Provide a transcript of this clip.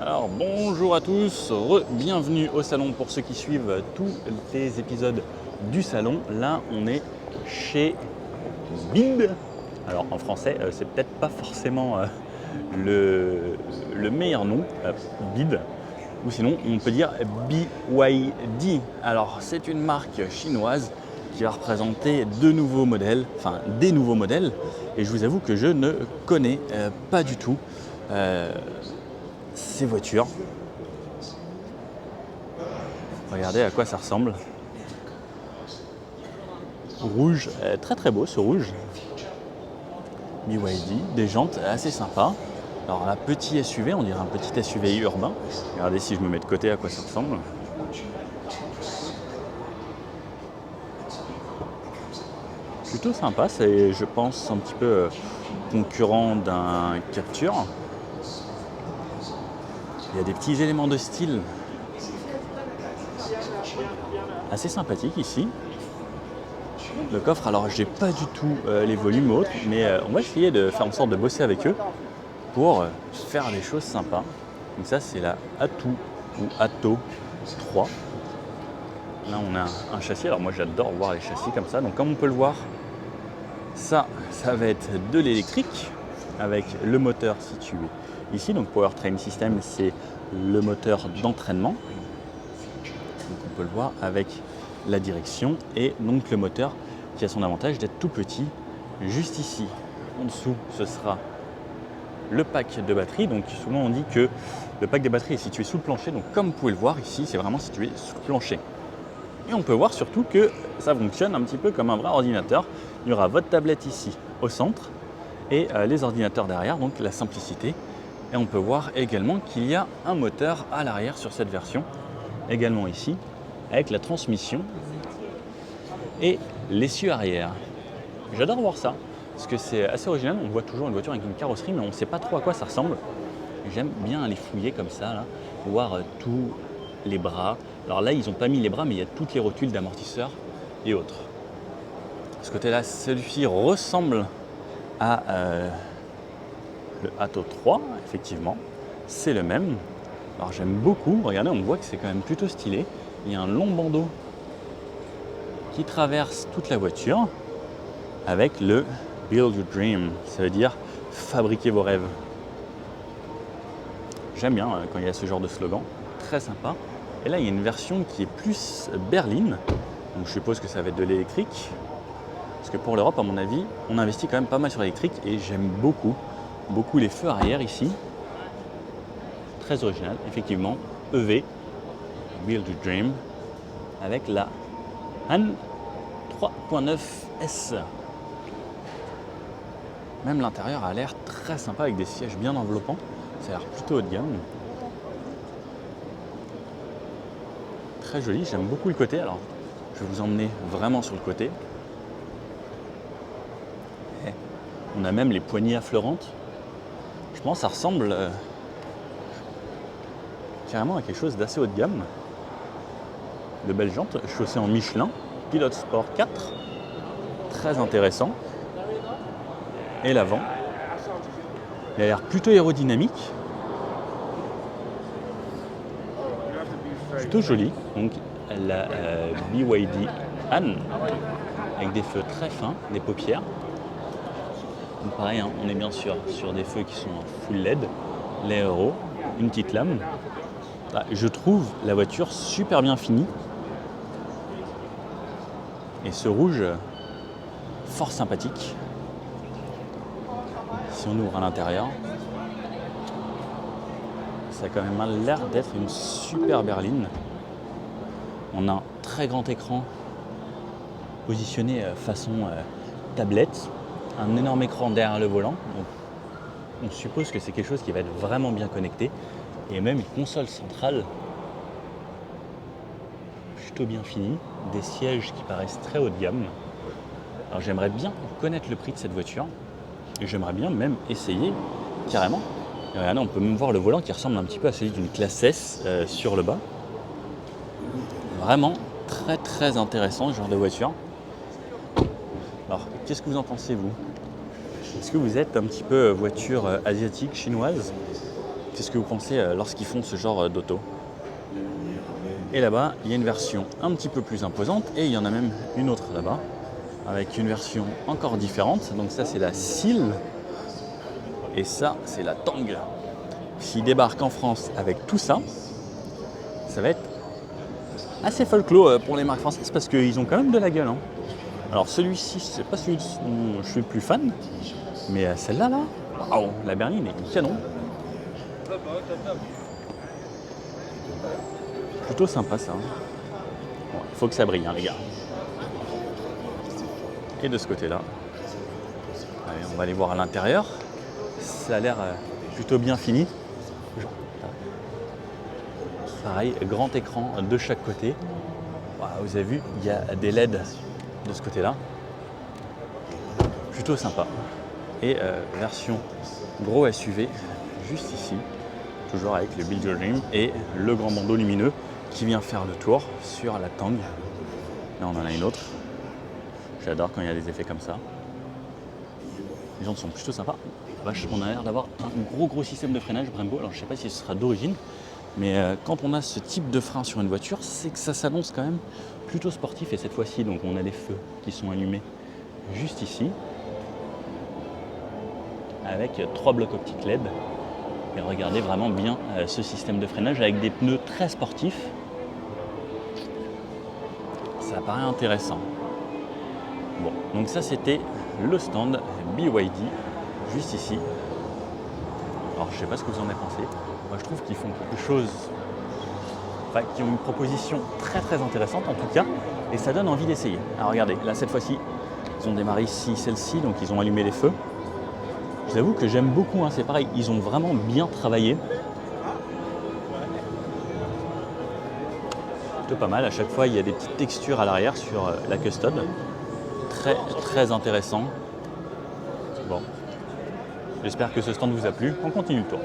Alors bonjour à tous, bienvenue au salon pour ceux qui suivent tous les épisodes du salon. Là on est chez BID. Alors en français c'est peut-être pas forcément le meilleur nom, BID, ou sinon on peut dire BYD. Alors c'est une marque chinoise qui va représenter des nouveaux modèles, et je vous avoue que je ne connais pas du tout ces voitures. Regardez à quoi ça ressemble. Rouge, très très beau ce rouge. BYD, des jantes assez sympas. Alors là, petit SUV, on dirait un petit SUV urbain. Regardez si je me mets de côté à quoi ça ressemble. Plutôt sympa, c'est je pense un petit peu concurrent d'un Capture. Il y a des petits éléments de style assez sympathiques ici. Le coffre, alors j'ai pas du tout les volumes autres, mais on va essayer de faire en sorte de bosser avec eux pour faire des choses sympas. Donc ça c'est la Atto ou Atto 3. Là on a un châssis, alors moi j'adore voir les châssis comme ça. Donc comme on peut le voir, ça va être de l'électrique avec le moteur situé ici. Donc Powertrain System, c'est le moteur d'entraînement. Donc on peut le voir avec la direction et donc le moteur qui a son avantage d'être tout petit juste ici. En dessous, ce sera le pack de batterie. Donc souvent on dit que le pack de batterie est situé sous le plancher. Donc comme vous pouvez le voir ici, c'est vraiment situé sous le plancher. Et on peut voir surtout que ça fonctionne un petit peu comme un vrai ordinateur. Il y aura votre tablette ici au centre et les ordinateurs derrière, donc la simplicité. Et on peut voir également qu'il y a un moteur à l'arrière sur cette version, également ici, avec la transmission et l'essieu arrière. J'adore voir ça, parce que c'est assez original. On voit toujours une voiture avec une carrosserie, mais on ne sait pas trop à quoi ça ressemble. J'aime bien aller fouiller comme ça, là, voir tous les bras. Alors là, ils n'ont pas mis les bras, mais il y a toutes les rotules d'amortisseurs et autres. De ce côté-là, celui-ci ressemble à le Atto 3, effectivement. C'est le même. Alors j'aime beaucoup. Regardez, on voit que c'est quand même plutôt stylé. Il y a un long bandeau qui traverse toute la voiture avec le Build Your Dream. Ça veut dire fabriquer vos rêves. J'aime bien quand il y a ce genre de slogan. Très sympa. Et là, il y a une version qui est plus berline. Donc je suppose que ça va être de l'électrique. Parce que pour l'Europe, à mon avis, on investit quand même pas mal sur l'électrique et j'aime beaucoup les feux arrière ici. Très original, effectivement. EV, Build Your Dream, avec la Han 3.9S. Même l'intérieur a l'air très sympa avec des sièges bien enveloppants. Ça a l'air plutôt haut de gamme. Très joli, j'aime beaucoup le côté. Alors, je vais vous emmener vraiment sur le côté. Et on a même les poignées affleurantes. Je pense que ça ressemble carrément à quelque chose d'assez haut de gamme. De belles jantes, chaussées en Michelin, Pilot Sport 4. Très intéressant. Et l'avant, il a l'air plutôt aérodynamique. Plutôt joli. Donc la BYD Han avec des feux très fins, des paupières. Donc pareil, hein, on est bien sûr sur des feux qui sont full LED, l'aéro, une petite lame. Je trouve la voiture super bien finie. Et ce rouge, fort sympathique. Si on ouvre à l'intérieur, ça a quand même l'air d'être une super berline. On a un très grand écran positionné façon tablette, un énorme écran derrière le volant. Donc, on suppose que c'est quelque chose qui va être vraiment bien connecté. Et même une console centrale plutôt bien finie, des sièges qui paraissent très haut de gamme. Alors j'aimerais bien connaître le prix de cette voiture et j'aimerais bien même essayer carrément. Et regardez, on peut même voir le volant qui ressemble un petit peu à celui d'une classe S sur le bas. Vraiment très très intéressant ce genre de voiture. Alors qu'est-ce que vous en pensez vous ? Est-ce que vous êtes un petit peu voiture asiatique, chinoise ? Qu'est-ce que vous pensez lorsqu'ils font ce genre d'auto? Et là-bas, il y a une version un petit peu plus imposante et il y en a même une autre là-bas avec une version encore différente. Donc ça, c'est la Seal et ça, c'est la Tang. S'ils débarquent en France avec tout ça, ça va être assez folklore pour les marques françaises parce qu'ils ont quand même de la gueule. Hein. Alors celui-ci, c'est pas celui dont je suis le plus fan, mais celle-là, là, waouh, la berline est canon. Plutôt sympa ça. Bon, il faut que ça brille, hein, les gars. Et de ce côté-là, allez, on va aller voir à l'intérieur. Ça a l'air plutôt bien fini. Pareil, grand écran de chaque côté. Voilà, vous avez vu, il y a des LED de ce côté-là. Plutôt sympa. Et version gros SUV, juste ici. Toujours avec le Build Your Dream et le grand bandeau lumineux qui vient faire le tour sur la Tang. Là, on en a une autre. J'adore quand il y a des effets comme ça. Les jantes sont plutôt sympas. Vache, on a l'air d'avoir un gros système de freinage Brembo. Alors, je ne sais pas si ce sera d'origine, mais quand on a ce type de frein sur une voiture, c'est que ça s'annonce quand même plutôt sportif. Et cette fois-ci, donc, on a les feux qui sont allumés juste ici, avec 3 blocs optiques LED. Et regardez vraiment bien ce système de freinage avec des pneus très sportifs. Ça paraît intéressant. Bon, donc ça c'était le stand BYD, juste ici. Alors je sais pas ce que vous en avez pensé. Moi je trouve qu'ils font quelque chose, enfin qu'ils ont une proposition très intéressante en tout cas, et ça donne envie d'essayer. Alors regardez, là cette fois-ci, ils ont démarré ici celle-ci, donc ils ont allumé les feux. Je vous avoue que j'aime beaucoup, hein, c'est pareil, ils ont vraiment bien travaillé. Plutôt pas mal, à chaque fois il y a des petites textures à l'arrière sur la custode. Très intéressant. Bon, j'espère que ce stand vous a plu, on continue le tour.